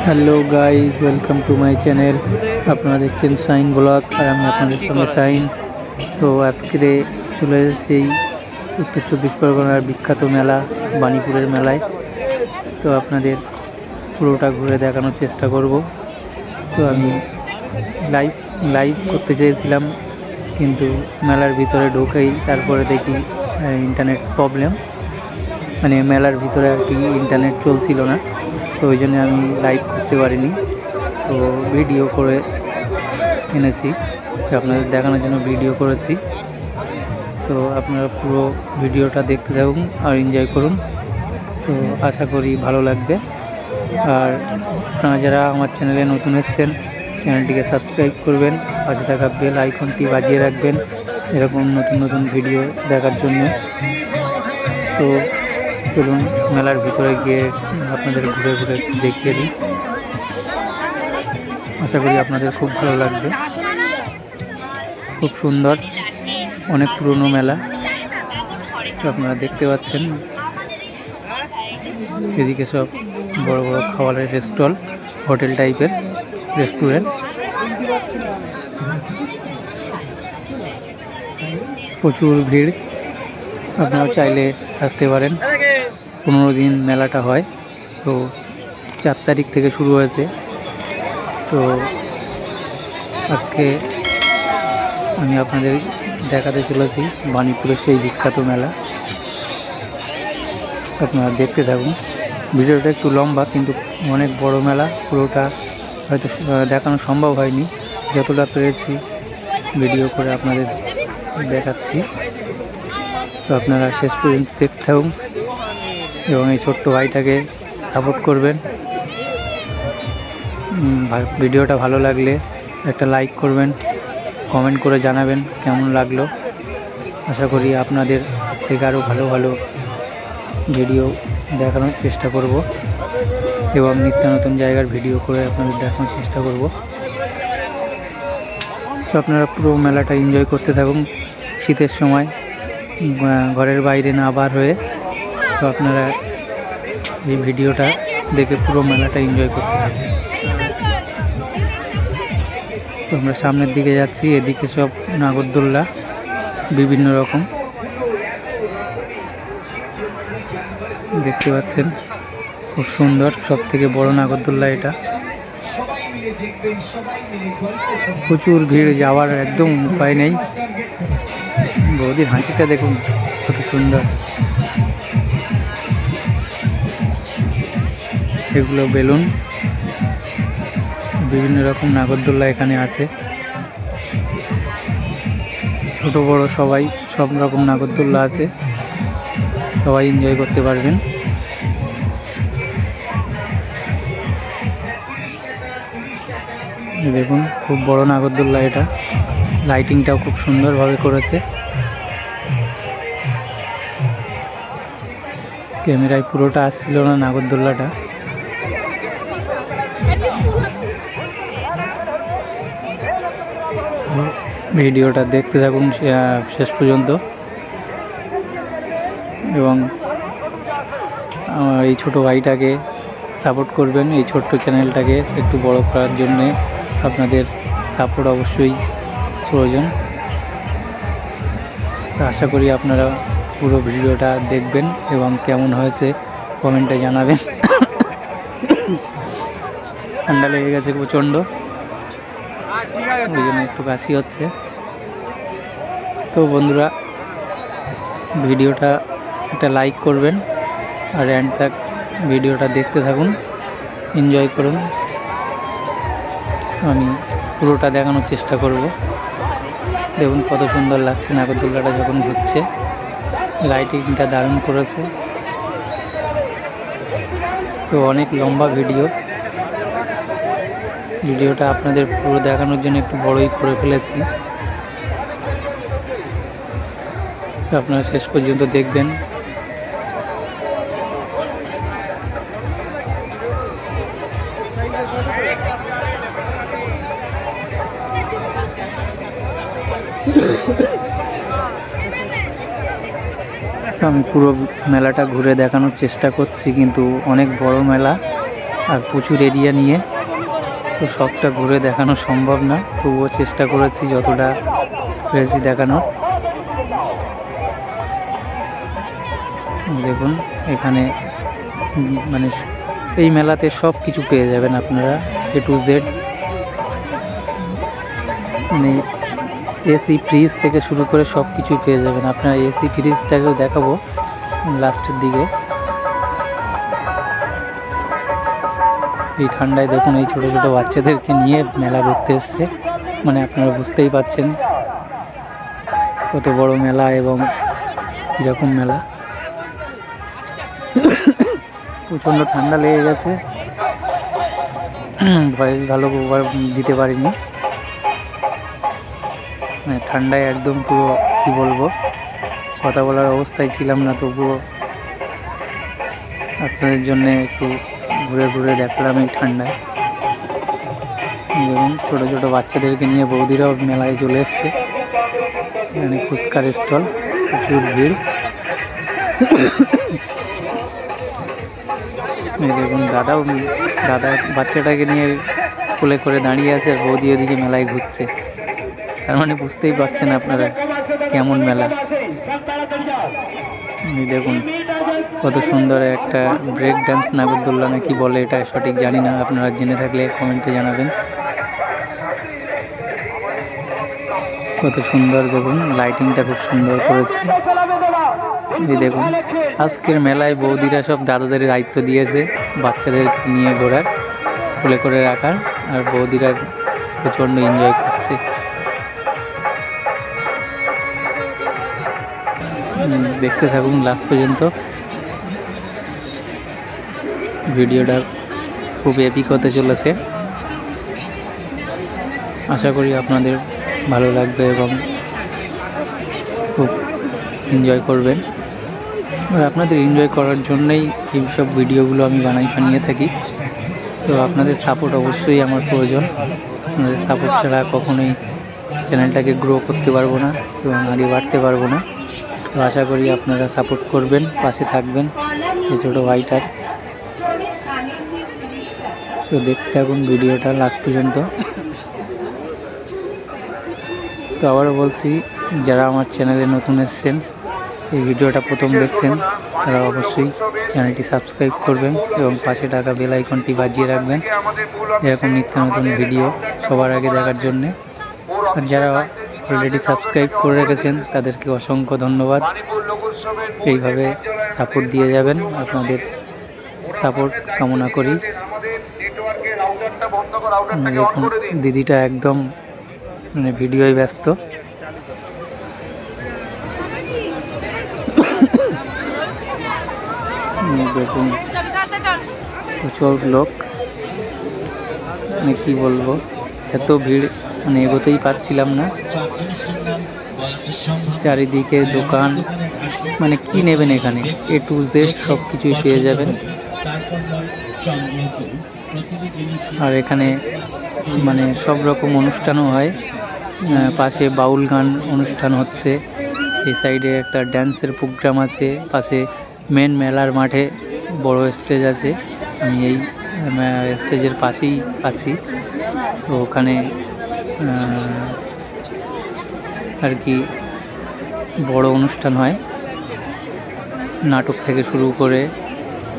Hello guys, welcome to my channel. আপনারা দেখছেন shine blog আর আমি আপনাদের সঙ্গে শাইন। তো আজকে চলে এসেছি উত্তর চব্বিশ পরগনার বিখ্যাত মেলা বাণীপুরের মেলায়। তো আপনাদের পুরোটা ঘুরে দেখানোর চেষ্টা করব। তো আমি লাইভ করতে চেয়েছিলাম, কিন্তু মেলার ভিতরে ঢুকেই তারপরে দেখি ইন্টারনেট প্রবলেম, মানে মেলার ভিতরে আর কি ইন্টারনেট চলছিল না। তো ওই জন্য আমি লাইভ করতে পারিনি। তো ভিডিও করে এনেছি, তো আপনাদের দেখানোর জন্য ভিডিও করেছি। তো আপনারা পুরো ভিডিওটা দেখতে থাকুন আর এনজয় করুন। তো আশা করি ভালো লাগবে। আর আপনারা যারা আমার চ্যানেলে নতুন এসেছেন, চ্যানেলটিকে সাবস্ক্রাইব করবেন, পাশে থাকা বেল আইকনটি বাজিয়ে রাখবেন এরকম নতুন নতুন ভিডিও দেখার জন্য। তো চলুন মেলার ভিতরে গিয়ে আপনাদের ঘুরে ঘুরে দেখিয়ে দিই। আশা করি আপনাদের খুব ভালো লাগবে। খুব সুন্দর, অনেক পুরনো মেলা। তো আপনারা দেখতে পাচ্ছেন এদিকে সব বড় বড় খাবারের স্টল, হোটেল টাইপের রেস্টুরেন্ট। প্রচুর ভিড়, আপনারা চাইলে আসতে পারেন। 15 দিন মেলাটা হয়। তো 4 তারিখ থেকে শুরু হয়েছে। তো আজকে আমি আপনাদের দেখাতে চলেছি বাণীপুরের সেই বিখ্যাত মেলা। আপনারা দেখতে থাকুন। ভিডিওটা একটু লম্বা, কিন্তু অনেক বড় মেলা। পুরোটা হয়তো দেখানো সম্ভব হয়নি, যতটা পেরেছি ভিডিও করে আপনাদের দেখাচ্ছি। তো আপনারা শেষ পর্যন্ত দেখতে থাকুন এবং এই ছোট্ট ভাইটাকে সাপোর্ট করবেন। ভিডিওটা ভালো লাগলে একটা লাইক করবেন, কমেন্ট করে জানাবেন কেমন লাগলো। আশা করি আপনাদের থেকে আরও ভালো ভালো ভিডিও দেখানোর চেষ্টা করব এবং নিত্য নতুন জায়গার ভিডিও করে আপনাদের দেখানোর চেষ্টা করব। তো আপনারা পুরো মেলাটা এনজয় করতে থাকুন শীতের সময়, ঘরের বাইরে না বার হয়ে। তো আপনারা এই ভিডিওটা দেখে পুরো মেলাটা এনজয় করতে থাকুন। তো আমরা সামনের দিকে যাচ্ছি, এদিকে সব নাগরদোল্লা বিভিন্ন রকম দেখতে পাচ্ছেন। খুব সুন্দর, সব থেকে বড় নাগরদোল্লা এটা। প্রচুর ভিড়, যাওয়ার একদম উপায় নেই। বৌদির হাসিটা দেখুন কত সুন্দর। এগুলো বেলুন, বিভিন্ন রকম নাগরদোল্লা এখানে আছে। ছোট বড় সবাই, সব রকম নাগরদোল্লা আছে, সবাই এনজয় করতে পারবেন। দেখুন খুব বড় নাগরদোল্লা এটা, লাইটিংটাও খুব সুন্দরভাবে করেছে। ক্যামেরায় পুরোটা আসছিল না নাগরদোল্লাটা। ভিডিওটা দেখতে থাকুন শেষ পর্যন্ত এবং এই ছোট ভাইটাকে সাপোর্ট করবেন। এই ছোট্ট চ্যানেলটাকে একটু বড় করার জন্যে আপনাদের সাপোর্ট অবশ্যই প্রয়োজন। তো আশা করি আপনারা পুরো ভিডিওটা দেখবেন এবং কেমন হয়েছে কমেন্টে জানাবেন। ঠান্ডা লেগে গেছে প্রচণ্ড, ওই জন্য একটু কাশি হচ্ছে। তো বন্ধুরা, ভিডিওটা একটা লাইক করবেন আর এন্ড তক ভিডিওটা দেখতে থাকুন, এনজয় করুন। আমি পুরোটা দেখানোর চেষ্টা করব। দেখুন কত সুন্দর লাগছে নাগরদোল্লাটা যখন ঘুরছে, লাইটিংটা দারুণ করেছে। তো অনেক লম্বা ভিডিওটা আপনাদের পুরো দেখানোর জন্য একটু বড়ই করে ফেলেছি। তো আপনারা শেষ পর্যন্ত দেখবেন। তো আমি পুরো মেলাটা ঘুরে দেখানোর চেষ্টা করছি, কিন্তু অনেক বড় মেলা, আর প্রচুর এরিয়া নিয়ে, তো সবটা ঘুরে দেখানো সম্ভব না, তবুও চেষ্টা করেছি যতটা পেরেছি দেখানোর। দেখুন এখানে মানে এই মেলাতে সব কিছু পেয়ে যাবেন আপনারা, A to Z, মানে এসি ফ্রিজ থেকে শুরু করে সব কিছুই পেয়ে যাবেন। আপনারা এসি ফ্রিজটাকেও দেখাবো লাস্টের দিকে। এই ঠান্ডায় দেখুন এই ছোটো ছোটো বাচ্চাদেরকে নিয়ে মেলা ঘুরতে এসছে, মানে আপনারা বুঝতেই পারছেন কত বড় মেলা এবং কীরকম মেলা। প্রচণ্ড ঠান্ডা লেগে গেছে, ভয়েস ভালো দিতে পারিনি, মানে ঠান্ডায় একদম পুরো কী বলবো, কথা বলার অবস্থায় ছিলাম না, তবুও আপনাদের জন্য একটু ঘুরে ঘুরে দেখলাম এই ঠান্ডায়। দেখুন ছোটো ছোটো বাচ্চাদেরকে নিয়ে বৌদিরাও মেলায় চলে এসছে। এখানে ফুচকার স্টল, প্রচুর ভিড়। দেখুন দাদা বাচ্চাটাকে নিয়ে কোলে করে দাঁড়িয়ে আছে, আর বৌদি ওদিকে মেলায় ঘুরছে। তার মানে বুঝতেই পারছেন আপনারা কেমন মেলা। দেখুন কত সুন্দর একটা ব্রেক ডান্স, নাগরদোল্লা না কি বলে এটা সঠিক জানি না, আপনারা জেনে থাকলে কমেন্টে জানাবেন। কত সুন্দর, দেখুন লাইটিংটা খুব সুন্দর করেছে। এই দেখুন আজকের মেলায় বৌদিরা সব দাদাদের দায়িত্ব দিয়েছে বাচ্চাদেরকে নিয়ে ঘোরার, কোলে করে রাখার, আর বৌদিরা প্রচণ্ড এনজয় করছে। দেখতে থাকুন লাস্ট পর্যন্ত, ভিডিওটা খুব এপিক হতে চলেছে। আশা করি আপনাদের ভালো লাগবে এবং খুব এনজয় করবেন। আর আপনাদের এনজয় করার জন্যই এই সব ভিডিওগুলো আমি বানিয়ে থাকি। তো আপনাদের সাপোর্ট অবশ্যই আমার প্রয়োজন, আপনাদের সাপোর্ট ছাড়া কখনোই চ্যানেলটাকে গ্রো করতে পারবো না এবং আগে বাড়তে পারবো না। তো আশা করি আপনারা সাপোর্ট করবেন, পাশে থাকবেন এই ছোটো ভাইটার। তো দেখতে থাকুন ভিডিওটা লাস্ট পর্যন্ত। তো আবারও বলছি, যারা আমার চ্যানেলে নতুন এসেছেন, এই ভিডিওটা প্রথম দেখছেন, তারা অবশ্যই চ্যানেলটি সাবস্ক্রাইব করবেন এবং পাশে থাকা বেল আইকনটি বাজিয়ে রাখবেন এরকম নিত্য নতুন ভিডিও সবার আগে দেখার জন্যে। আর যারা অলরেডি সাবস্ক্রাইব করে রেখেছেন তাদেরকে অসংখ্য ধন্যবাদ। এইভাবে সাপোর্ট দিয়ে যাবেন, আপনাদের সাপোর্ট কামনা করি। দেখুন দিদিটা একদম মানে ভিডিওয় ব্যস্ত। দেখুন প্রচুর লোক, মানে কী বলবো, এত ভিড় মানে এগোতেই পারছিলাম না। চারিদিকে দোকান, মানে কি নেবেন এখানে A to Z সব কিছুই পেয়ে যাবেন। আর এখানে মানে সব রকম অনুষ্ঠানও হয়, পাশে বাউল গান অনুষ্ঠান হচ্ছে, এই সাইডে একটা ড্যান্সের প্রোগ্রাম আছে, পাশে মেন মেলার মাঠে বড় স্টেজ আছে, আমি এই স্টেজের পাশেই আছি। তো ওখানে আর কি বড় অনুষ্ঠান হয়, নাটক থেকে শুরু করে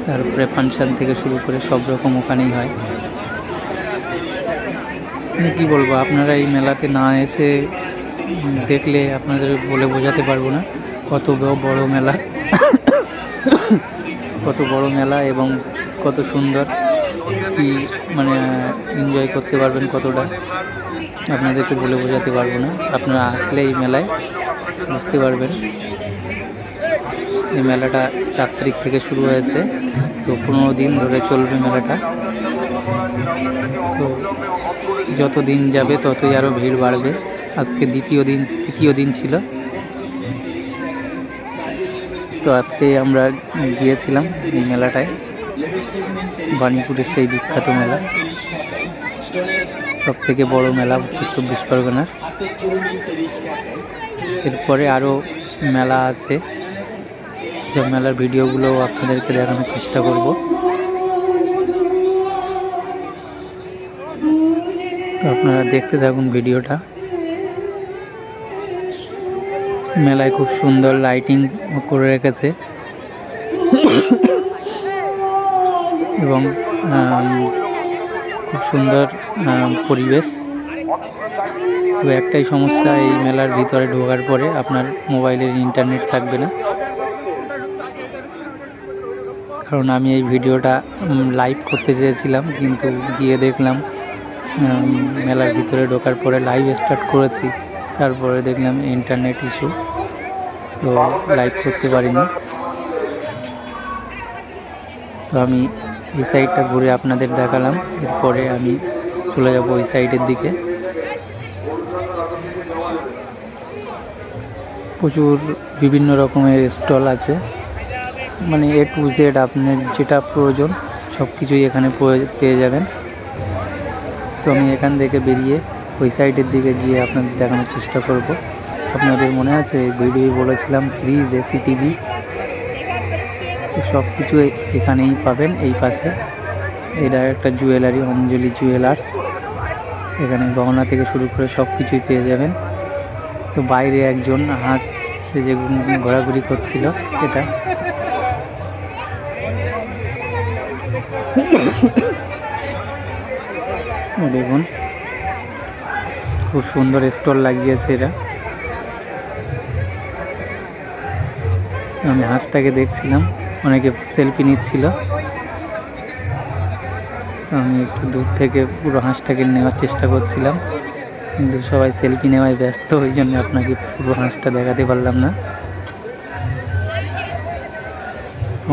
তারপরে ফাংশন থেকে শুরু করে সব রকম ওখানেই হয়। কী বলবো, আপনারা এই মেলাতে না এসে দেখলে আপনাদের বলে বোঝাতে পারবো না কত বড় মেলা, কত বড় মেলা এবং কত সুন্দর, কি মানে এনজয় করতে পারবেন কতটা, আপনাদেরকে বলে বোঝাতে পারবো না। আপনারা আসলে এই মেলায় বুঝতে পারবেন। এই মেলাটা 4 তারিখ থেকে শুরু হয়েছে, তো 15 দিন ধরে চলবে মেলাটা। তো যত দিন যাবে ততই আরও ভিড় বাড়বে। আজকে তৃতীয় দিন ছিল। তো আজকে আমরা গিয়েছিলাম এই মেলাটায়, বাণীপুরের সেই বিখ্যাত মেলা, সব থেকে বড় মেলা উত্তর 24 পরগনার। এরপরে আরও মেলা আছে, সব মেলার ভিডিওগুলো আপনাদেরকে দেখানোর চেষ্টা করব। তো আপনারা দেখতে থাকুন ভিডিওটা। মেলায় খুব সুন্দর লাইটিং করে রেখেছে এবং খুব সুন্দর পরিবেশ। তবে একটাই সমস্যা, এই মেলার ভিতরে ঢোকার পরে আপনার মোবাইলের ইন্টারনেট থাকবে না। কারণ আমি এই ভিডিওটা লাইভ করতে চেয়েছিলাম, কিন্তু গিয়ে দেখলাম মেলার ভিতরে ঢোকার পরে লাইভ স্টার্ট করেছি, তারপরে দেখলাম ইন্টারনেট ইস্যু, তো লাইভ করতে পারিনি। তো আমি এই সাইডটা ঘুরে আপনাদের দেখালাম, এরপরে আমি চলে যাব ওই সাইডের দিকে। প্রচুর বিভিন্ন রকমের স্টল আছে, মানে A to Z আপনার যেটা প্রয়োজন সব কিছুই এখানে পেয়ে যাবেন। তো আমি এখান থেকে বেরিয়ে ওই সাইডের দিকে গিয়ে আপনাদের দেখানোর চেষ্টা করব। আপনাদের মনে আছে ভিডিও বলেছিলাম ফ্রিজ, এসি, টিভি, তো সব কিছু এখানেই পাবেন। এই পাশে এটা একটা জুয়েলারি, অঞ্জলি জুয়েলার্স, এখানে গহনা থেকে শুরু করে সব কিছুই পেয়ে যাবেন। তো বাইরে একজন হাঁস সে যে ঘোরাঘুরি করছিল, এটা দেখুন খুব সুন্দর স্টল লাগিয়েছে এরা। আমি হাঁসটাকে দেখছিলাম, অনেকে সেলফি নিচ্ছিল, তো আমি একটু দূর থেকে পুরো হাঁসটাকে নেওয়ার চেষ্টা করছিলাম, কিন্তু সবাই সেলফি নেওয়ায় ব্যস্ত, ওই জন্য আপনাকে পুরো হাঁসটা দেখাতে পারলাম না।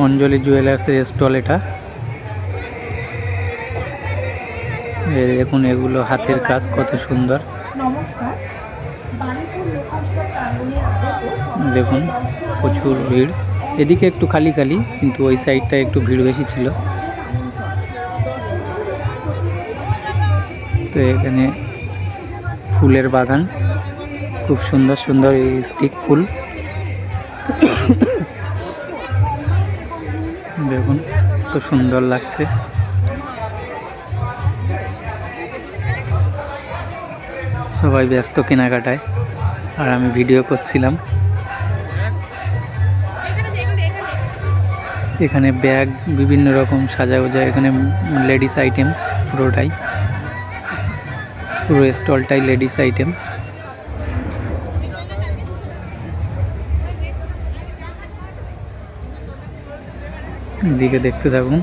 অঞ্জলি জুয়েলার্সের স্টল এটা। দেখুন এগুলো হাতের কাজ, কত সুন্দর। দেখুন প্রচুর ভিড়, এদিকে একটু খালি খালি, কিন্তু ওই সাইডটা একটু ভিড় বেশি ছিল। তো এখানে ফুলের বাগান, খুব সুন্দর সুন্দর এই স্টিক ফুল। দেখুন কত সুন্দর লাগছে। সবাই ব্যস্ত কেনাকাটায়, আর আমি ভিডিও করছিলাম। এখানে ব্যাগ বিভিন্ন রকম সাজা গোজা, এখানে লেডিস আইটেম, পুরোটাই, পুরো স্টলটাই লেডিস আইটেম। এদিকে দেখতে থাকুন,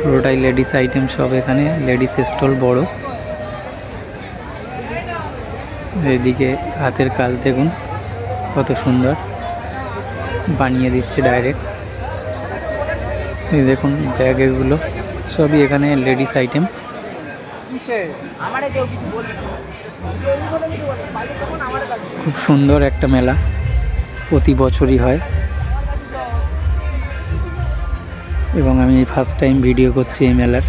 পুরোটাই লেডিস আইটেম সব, এখানে লেডিস স্টল বড়। এদিকে হাতের কাজ দেখুন কত সুন্দর, বানিয়ে দিচ্ছে ডাইরেক্ট। এই দেখুন ব্যাগ, এগুলো সবই এখানে লেডিস আইটেম। খুব সুন্দর একটা মেলা, প্রতি বছরই হয়, এবং আমি ফার্স্ট টাইম ভিডিও করছি এই মেলার।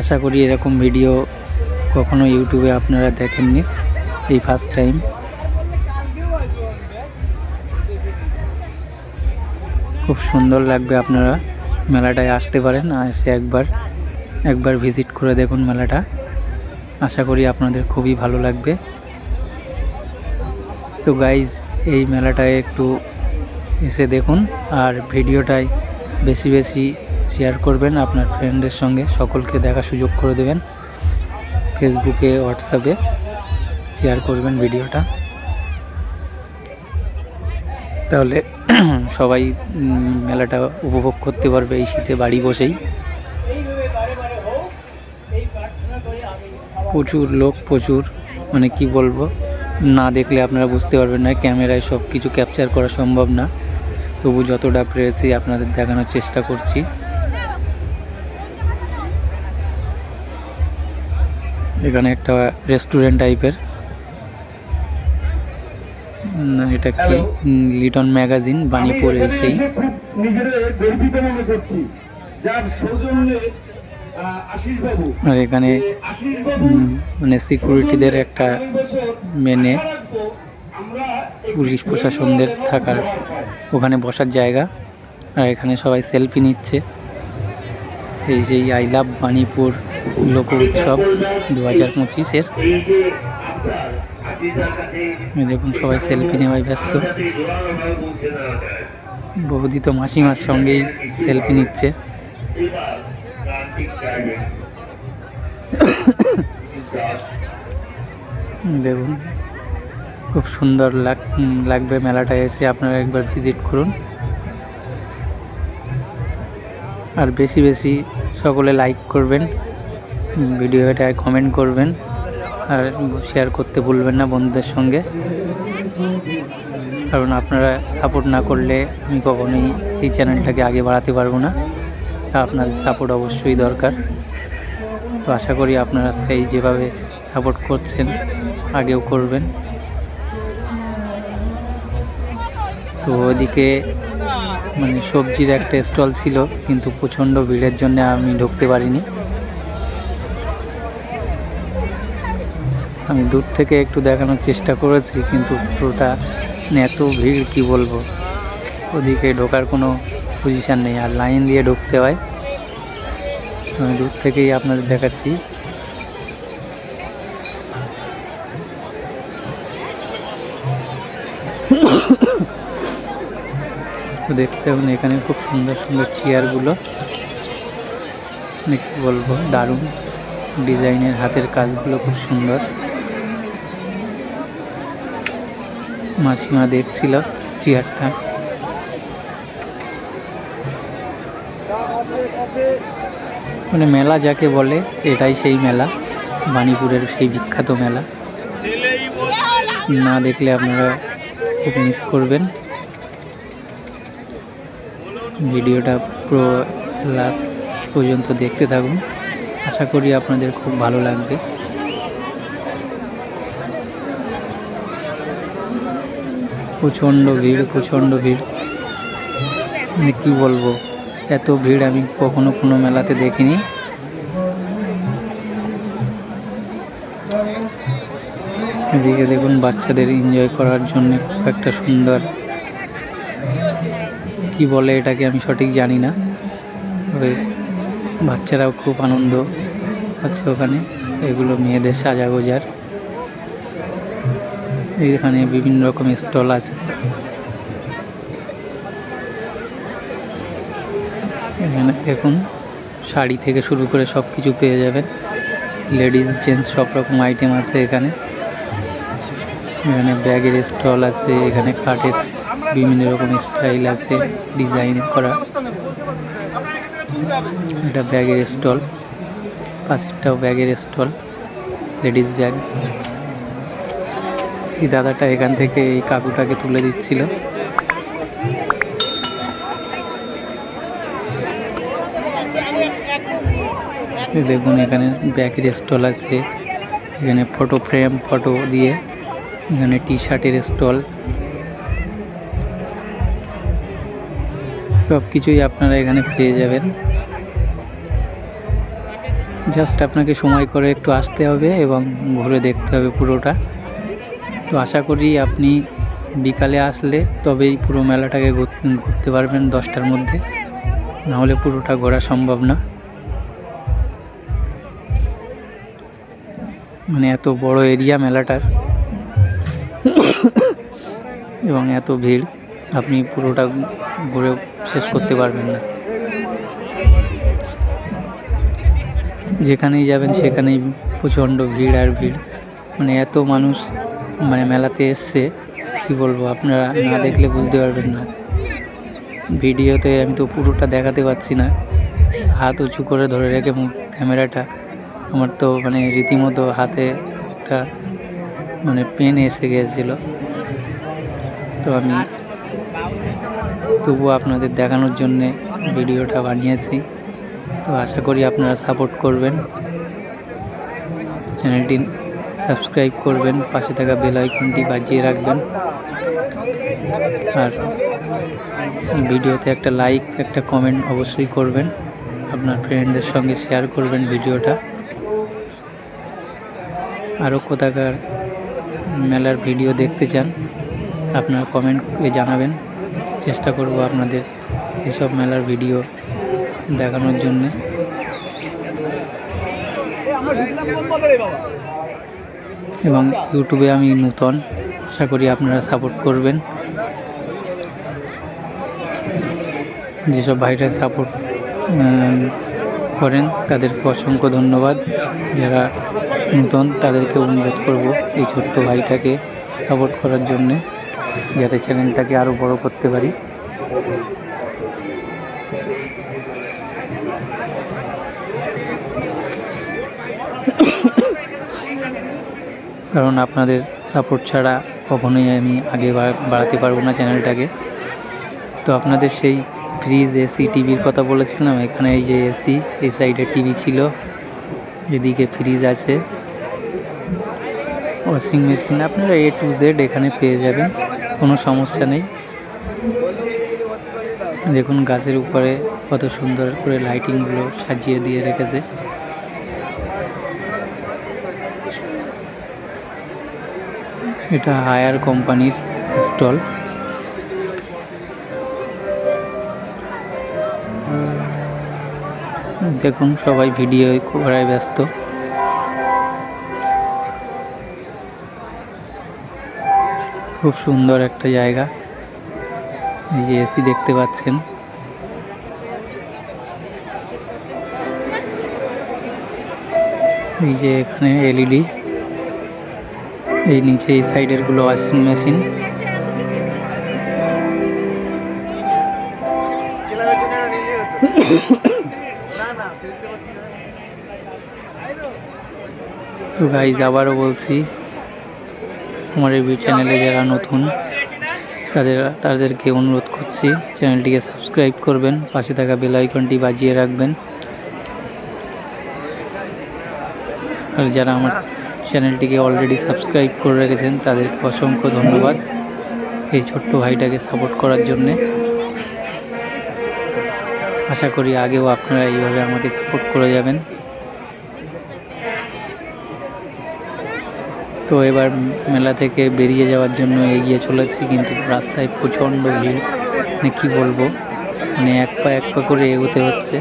আশা করি এরকম ভিডিও কখনো ইউটিউবে আপনারা দেখেননি, এই ফার্স্ট টাইম। খুব সুন্দর লাগবে, আপনারা মেলাটায় আসতে পারেন, এসে একবার ভিজিট করে দেখুন মেলাটা। আশা করি আপনাদের খুবই ভালো লাগবে। তো গাইজ, এই মেলাটায় একটু এসে দেখুন, আর ভিডিওটায় বেশি বেশি শেয়ার করবেন আপনার ফ্রেন্ডের সঙ্গে, সকলকে দেখার সুযোগ করে দেবেন। ফেসবুকে, হোয়াটসঅ্যাপে শেয়ার করবেন ভিডিওটা, তাহলে সবাই মেলাটা উপভোগ করতে পারবে এই শীতে বাড়ি বসেই। প্রচুর লোক, প্রচুর, মানে কি বলবো, না দেখলে আপনারা বুঝতে পারবেন না, ক্যামেরায় সব কিছু ক্যাপচার করা সম্ভব না, তবু যতটা পেরেছি আপনাদের দেখানোর চেষ্টা করছি। এখানে একটা রেস্টুরেন্ট টাইপের, এটা কি লিটন ম্যাগাজিন বাণীপুরের সেই। আর এখানে মানে সিকিউরিটিদের একটা মেনে পুলিশ প্রশাসনদের থাকার, ওখানে বসার জায়গা, আর এখানে সবাই সেলফি নিচ্ছে। এই যে আই লাভ বাণীপুর লোক উৎসব 2025-এর। দেখুন সবাই সেলফি নেওয়ায় ব্যস্ত। বৌদি তো মাসিমার সঙ্গেই সেলফি নিচ্ছে। দেখুন খুব সুন্দর লাগবে মেলাটায় এসে, আপনারা একবার ভিজিট করুন। আর বেশি বেশি সকলে লাইক করবেন, ভিডিওটায় কমেন্ট করবেন, আর শেয়ার করতে ভুলবেন না বন্ধুদের সঙ্গে। কারণ আপনারা সাপোর্ট না করলে আমি কখনোই এই চ্যানেলটাকে আগে বাড়াতে পারবো না। তা আপনাদের সাপোর্ট অবশ্যই দরকার। তো আশা করি আপনারা এই যেভাবে সাপোর্ট করছেন আগেও করবেন। তো ওদিকে মানে সবজির একটা স্টল ছিল, কিন্তু প্রচণ্ড ভিড়ের জন্য আমি ঢুকতে পারিনি। আমি দূর থেকে একটু দেখানোর চেষ্টা করেছি, কিন্তু পুরোটা এত ভিড় কি বলবো, ওদিকে ঢোকার কোনো পজিশান নেই, আর লাইন দিয়ে ঢুকতে হয়। আমি দূর থেকেই আপনাদের দেখাচ্ছি। দেখতে পাবেন এখানে খুব সুন্দর সুন্দর চেয়ারগুলো, কি বলবো, দারুণ ডিজাইনের, হাতের কাজগুলো খুব সুন্দর। মাসিমা দেখছিল চেয়ারটা। মানে মেলা যাকে বলে এটাই সেই মেলা, বাণীপুরের সেই বিখ্যাত মেলা। না দেখলে আপনারা খুব মিস করবেন। ভিডিওটা পুরো লাস্ট পর্যন্ত দেখতে থাকুন, আশা করি আপনাদের খুব ভালো লাগবে। প্রচণ্ড ভিড়, প্রচণ্ড ভিড়, মানে কী বলবো, এত ভিড় আমি কখনো কোনো মেলাতে দেখিনি। এদিকে দেখুন বাচ্চাদের এনজয় করার জন্য একটা সুন্দর, কি বলে এটাকে আমি সঠিক জানি না, তবে বাচ্চারাও খুব আনন্দ পাচ্ছে ওখানে। এগুলো মেয়েদের সাজাগোজার। এখানে বিভিন্ন রকম স্টল আছে। এখানে দেখুন শাড়ি থেকে শুরু করে সব কিছু পেয়ে যাবেন, লেডিস জেন্টস সব রকম আইটেম আছে এখানে। এখানে ব্যাগের স্টল আছে, এখানে কাঠের বিভিন্ন রকম স্টাইল আছে ডিজাইন করা। এটা ব্যাগের স্টল, পাশেরটাও ব্যাগের স্টল, লেডিস ব্যাগ। এই দাদাটা এখান থেকে এই কাকুটাকে তুলে দিচ্ছিল। দেখুন এখানে ব্যাগের স্টল আছে, এখানে ফটো ফ্রেম, ফটো দিয়ে, এখানে টি শার্টের স্টল, সব কিছুই আপনারা এখানে পেয়ে যাবেন। জাস্ট আপনাকে সময় করে একটু আসতে হবে এবং ঘুরে দেখতে হবে পুরোটা। তো আশা করি আপনি বিকালে আসলে তবেই পুরো মেলাটাকে ঘুরতে পারবেন 10টার মধ্যে, নাহলে পুরোটা ঘোরা সম্ভব না। মানে এত বড় এরিয়া মেলাটার এবং এত ভিড়, আপনি পুরোটা ঘুরে শেষ করতে পারবেন না। যেখানেই যাবেন সেখানেই প্রচণ্ড ভিড় আর ভিড়, মানে এত মানুষ মানে মেলাতে এসছে, কি বলবো, আপনারা না দেখলে বুঝতে পারবেন না। ভিডিওতে আমি তো পুরোটা দেখাতে পারছি না, হাত উঁচু করে ধরে রেখে ক্যামেরাটা, আমার তো মানে রীতিমতো হাতে একটা মানে পেন এসে গিয়েছিল। তো আমি তবুও আপনাদের দেখানোর জন্যে ভিডিওটা বানিয়েছি। তো আশা করি আপনারা সাপোর্ট করবেন, চ্যানেলটি সাবস্ক্রাইব করবেন, পাশে থাকা বেল আইকনটি বাজিয়ে রাখবেন, আর ভিডিওতে একটা লাইক, একটা কমেন্ট অবশ্যই করবেন, আপনার ফ্রেন্ডদের সঙ্গে শেয়ার করবেন ভিডিওটা। আরও কোথাকার মেলার ভিডিও দেখতে চান আপনার কমেন্ট করে জানাবেন, চেষ্টা করব আপনাদের এসব মেলার ভিডিও দেখানোর জন্যে। এবং ইউটিউবে আমি নতুন, আশা করি আপনারা সাপোর্ট করবেন। যেসব ভাইরা সাপোর্ট করেন তাদেরকে অসংখ্য ধন্যবাদ। যারা নতুন তাদেরকে অনুরোধ করব এই ছোট্ট ভাইটাকে সাপোর্ট করার জন্যে, যাতে চ্যানেলটাকে আরও বড় করতে পারি। কারণ আপনাদের সাপোর্ট ছাড়া কখনোই আমি আগে বাড়াতে পারবো না চ্যানেলটাকে। তো আপনাদের সেই ফ্রিজ, এসি, টিভির কথা বলেছিলাম। এখানে এই যে এসি, এই সাইডে টিভি ছিল, এদিকে ফ্রিজ আছে, ওয়াশিং মেশিন, আপনারা A to Z এখানে পেয়ে যাবেন, কোনো সমস্যা নেই। দেখুন গাছের উপরে কত সুন্দর করে লাইটিংগুলো সাজিয়ে দিয়ে রেখেছে। এটা হায়ার কোম্পানির স্টল। দেখুন সবাই ভিডিও করায় ব্যস্ত। খুব সুন্দর একটা জায়গা। এই যে এসি দেখতে পাচ্ছেন, এই যে এখানে LED, এই নিচে এই সাইডের গুলো ওয়াশিং মেশিন। তো গাইজ আবারও বলছি, আমার এই চ্যানেলে যারা নতুন তাদেরকে অনুরোধ করছি চ্যানেলটিকে সাবস্ক্রাইব করবেন, পাশে থাকা বেল আইকনটি বাজিয়ে রাখবেন। আর যারা আমার চ্যানেলটিকে অলরেডি সাবস্ক্রাইব করে রেখেছেন তাদেরকে অসংখ্য ধন্যবাদ এই ছোট্ট ভাইটাকে সাপোর্ট করার জন্যে। আশা করি আগেও আপনারা এইভাবে আমাকে সাপোর্ট করে যাবেন। তো এবার মেলা থেকে বেরিয়ে যাওয়ার জন্য এগিয়ে চলেছি, কিন্তু রাস্তায় প্রচণ্ড ভিড়, মানে কী বলবো, মানে এক পা করে এগোতে হচ্ছে।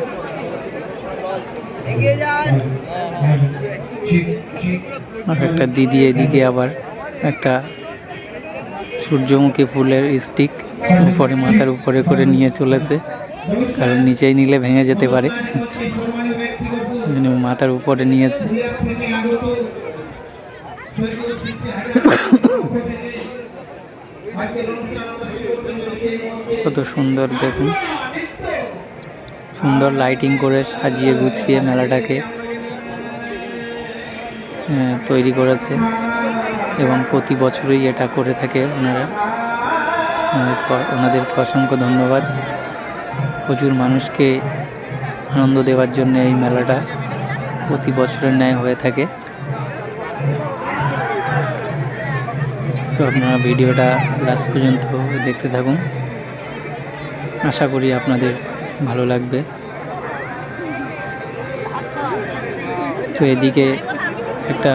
আর একটা দিদি এদিকে আবার একটা সূর্যমুখী ফুলের স্টিক উপরে মাথার উপরে করে নিয়ে চলেছে, কারণ নিচেই নিলে ভেঙে যেতে পারে, মাথার উপরে নিয়েছে। কত সুন্দর দেখুন, সুন্দর লাইটিং করে সাজিয়ে গুছিয়ে মেলাটাকে তৈরি করেছে, এবং প্রতি বছরই এটা করে থাকে ওনারা। ওনাদেরকে অসংখ্য ধন্যবাদ। প্রচুর মানুষকে আনন্দ দেওয়ার জন্য এই মেলাটা প্রতি বছরের ন্যায় হয়ে থাকে। তো আপনারা ভিডিওটা লাস্ট পর্যন্ত দেখতে থাকুন, আশা করি আপনাদের ভালো লাগবে। তো এদিকে একটা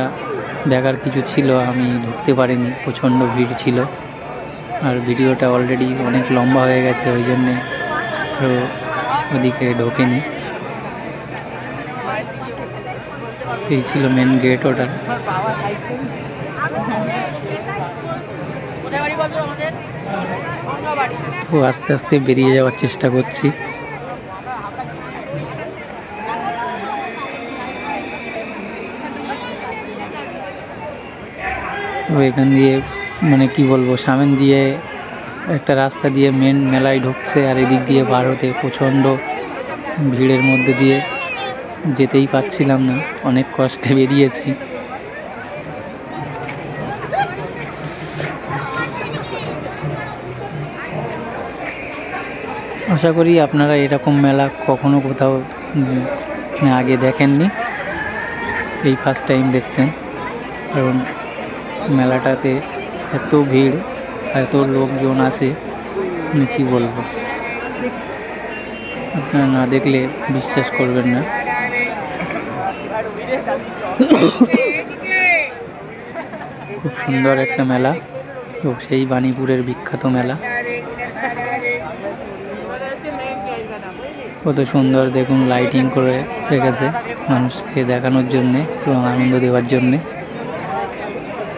দেখার কিছু ছিল, আমি ঢুকতে পারিনি, প্রচণ্ড ভিড় ছিল, আর ভিডিওটা অলরেডি অনেক লম্বা হয়ে গেছে, ওই জন্যে আরও ওদিকে ঢোকেনি। এই ছিল মেন গেট, ওটা। তো আস্তে আস্তে বেরিয়ে যাওয়ার চেষ্টা করছি। তো এখান দিয়ে মানে কি বলবো, সামনে দিয়ে একটা রাস্তা দিয়ে মেন মেলায় ঢুকছে, আর এদিক দিয়ে বার হতে প্রচণ্ড ভিড়ের মধ্যে দিয়ে যেতেই পারছিলাম না, অনেক কষ্টে বেরিয়েছি। আশা করি আপনারা এরকম মেলা কখনো কোথাও আগে দেখেননি, এই ফার্স্ট টাইম দেখছেন। কারণ মেলাটাতে এত ভিড়, এত লোকজন আসে, মানে কী বলবো, আপনারা না দেখলে বিশ্বাস করবেন না। খুব সুন্দর একটা মেলা, তো সেই বাণীপুরের বিখ্যাত মেলা। কত সুন্দর দেখুন লাইটিং করে রেখেছে মানুষকে দেখানোর জন্যে এবং আনন্দ দেওয়ার জন্যে।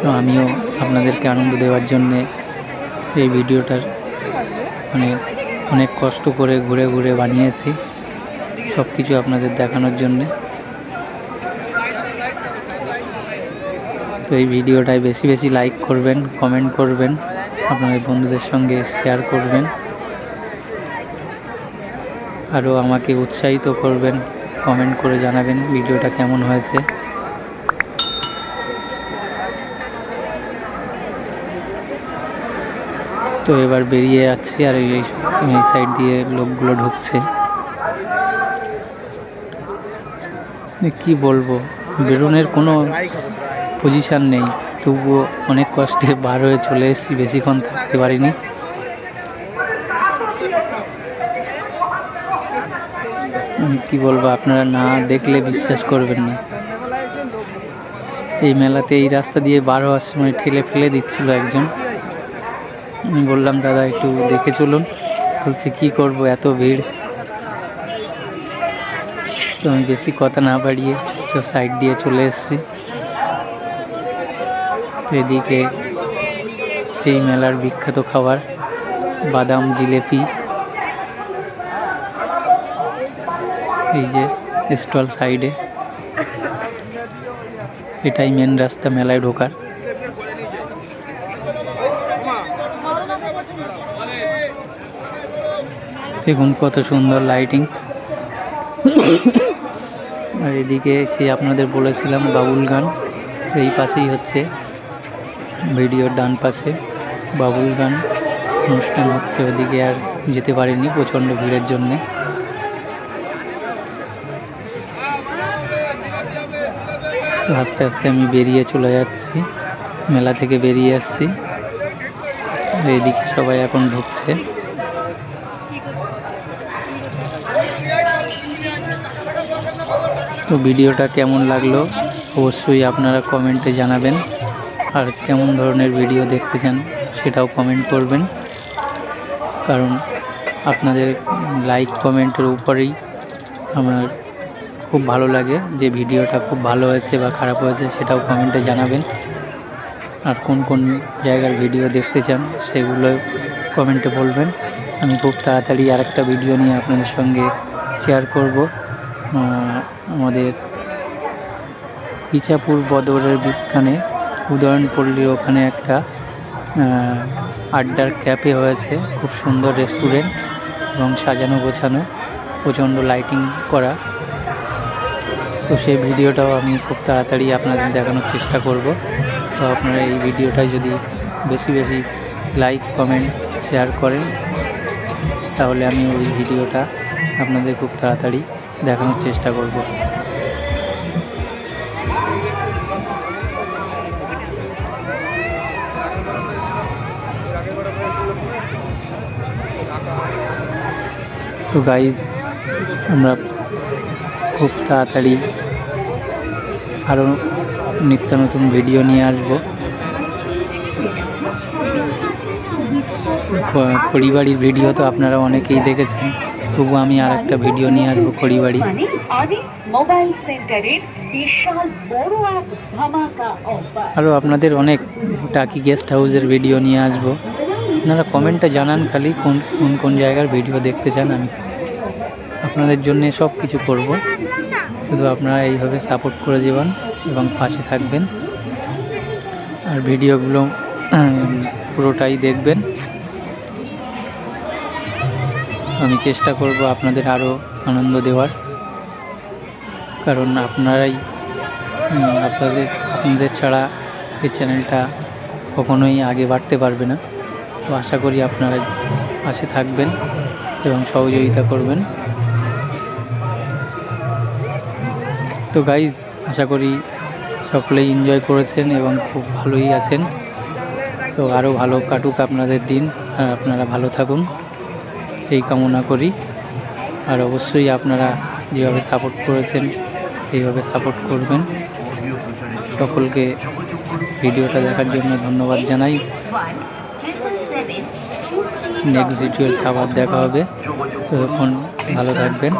তো আমিও আপনাদেরকে আনন্দ দেওয়ার জন্যে এই ভিডিওটার মানে অনেক কষ্ট করে ঘুরে ঘুরে বানিয়েছি সব কিছু আপনাদের দেখানোর জন্যে। তো এই ভিডিওটায় বেশি বেশি লাইক করবেন, কমেন্ট করবেন, আপনাদের বন্ধুদের সঙ্গে শেয়ার করবেন, আরও আমাকে উৎসাহিত করবেন, কমেন্ট করে জানাবেন ভিডিওটা কেমন হয়েছে। তো এবার বেরিয়ে যাচ্ছি আর এই সাইড দিয়ে লোকগুলো ঢুকছে। কি বলবো, বেরোনোর কোনো পজিশান নেই, তবুও অনেক কষ্টে বার হয়ে চলে এসেছি, বেশিক্ষণ থাকতে পারিনি। কি বলবো, আপনারা না দেখলে বিশ্বাস করবেন না। এই মেলাতে এই রাস্তা দিয়ে বার হওয়ার সময় ঠেলে ফেলে দিচ্ছিল একজন। আমি বললাম দাদা একটু দেখে চলুন, বলছে কি করব এত ভিড়। তো আমি বেশি কথা না বাড়িয়ে সাইড দিয়ে চলে এসেছি। তো এদিকে সেই মেলার বিখ্যাত খাবার বাদাম জিলেপি, এই যে স্টল সাইডে, এটাই মেন রাস্তা মেলায় ঢোকার। দেখুন কত সুন্দর লাইটিং। আর এদিকে সেই আপনাদের বলেছিলাম বাউল গান, তো এই পাশেই হচ্ছে, ভিডিওর ডান পাশে বাউল গান অনুষ্ঠান হচ্ছে। ওদিকে আর যেতে পারিনি প্রচণ্ড ভিড়ের জন্যে। তো আস্তে আস্তে আমি বেরিয়ে চলে যাচ্ছি, মেলা থেকে বেরিয়ে আসছি। এদিকে সবাই এখন ঢুকছে। তো ভিডিওটা কেমন লাগলো অবশ্যই আপনারা কমেন্টে জানাবেন, আর কেমন ধরনের ভিডিও দেখতে চান সেটাও কমেন্ট করবেন, কারণ আপনাদের লাইক কমেন্টের উপরেই আমার খুব ভালো লাগে যে ভিডিওটা খুব ভালো হয়েছে বা খারাপ হয়েছে সেটাও কমেন্টে জানাবেন। আর কোন কোন জায়গার ভিডিও দেখতে চান সেগুলো কমেন্টে বলবেন। আমি খুব তাড়াতাড়ি আরেকটা ভিডিও নিয়ে আপনাদের সঙ্গে শেয়ার করব। আমাদের ইছাপুর বদরের বিস্কানে উদয়নপল্লীর ওখানে একটা আড্ডার ক্যাফে হয়েছে, খুব সুন্দর রেস্টুরেন্ট এবং সাজানো গোছানো, প্রচণ্ড লাইটিং করা। তো সেই ভিডিওটাও আমি খুব তাড়াতাড়ি আপনাদের দেখানোর চেষ্টা করব। তো আপনারা এই ভিডিওটায় যদি বেশি বেশি লাইক কমেন্ট শেয়ার করেন তাহলে আমি ওই ভিডিওটা আপনাদের খুব তাড়াতাড়ি দেখানোর চেষ্টা করব। তো গাইজ, আমরা খুব তাড়াতাড়ি আরও নিত্য নতুন ভিডিও নিয়ে আসব। খড়িবাড়ির ভিডিও তো আপনারা অনেকেই দেখেছেন, তবু আমি আর একটা ভিডিও নিয়ে আসবো খড়িবাড়ি। আরও আপনাদের অনেক টাকি গেস্ট হাউসের ভিডিও নিয়ে আসবো। আপনারা কমেন্টে জানান খালি কোন কোন কোন জায়গার ভিডিও দেখতে চান, আমি আপনাদের জন্য সব কিছু করব। শুধু আপনারা এইভাবে সাপোর্ট করে যাবেন এবং পাশে থাকবেন, আর ভিডিওগুলো পুরোটাই দেখবেন। আমি চেষ্টা করব আপনাদের আরও আনন্দ দেওয়ার, কারণ আপনাদের ছাড়া এই চ্যানেলটা কখনোই আগে বাড়তে পারবে না। তো আশা করি আপনারা পাশে থাকবেন এবং সহযোগিতা করবেন। তো গাইজ, আশা করি সকলেই এনজয় করেছেন এবং খুব ভালোই আছেন। তো আরও ভালো কাটুক আপনাদের দিন, আর আপনারা ভালো থাকুন এই কামনা করি। আর অবশ্যই আপনারা যেভাবে সাপোর্ট করেছেন এইভাবে সাপোর্ট করবেন। সকলকে ভিডিওটা দেখার জন্য ধন্যবাদ জানাই। নেক্সট ভিডিওতে আবার দেখা হবে। ততক্ষণ ভালো থাকবেন।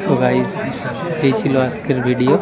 তো গাইজ, এই ছিল আজকের ভিডিও।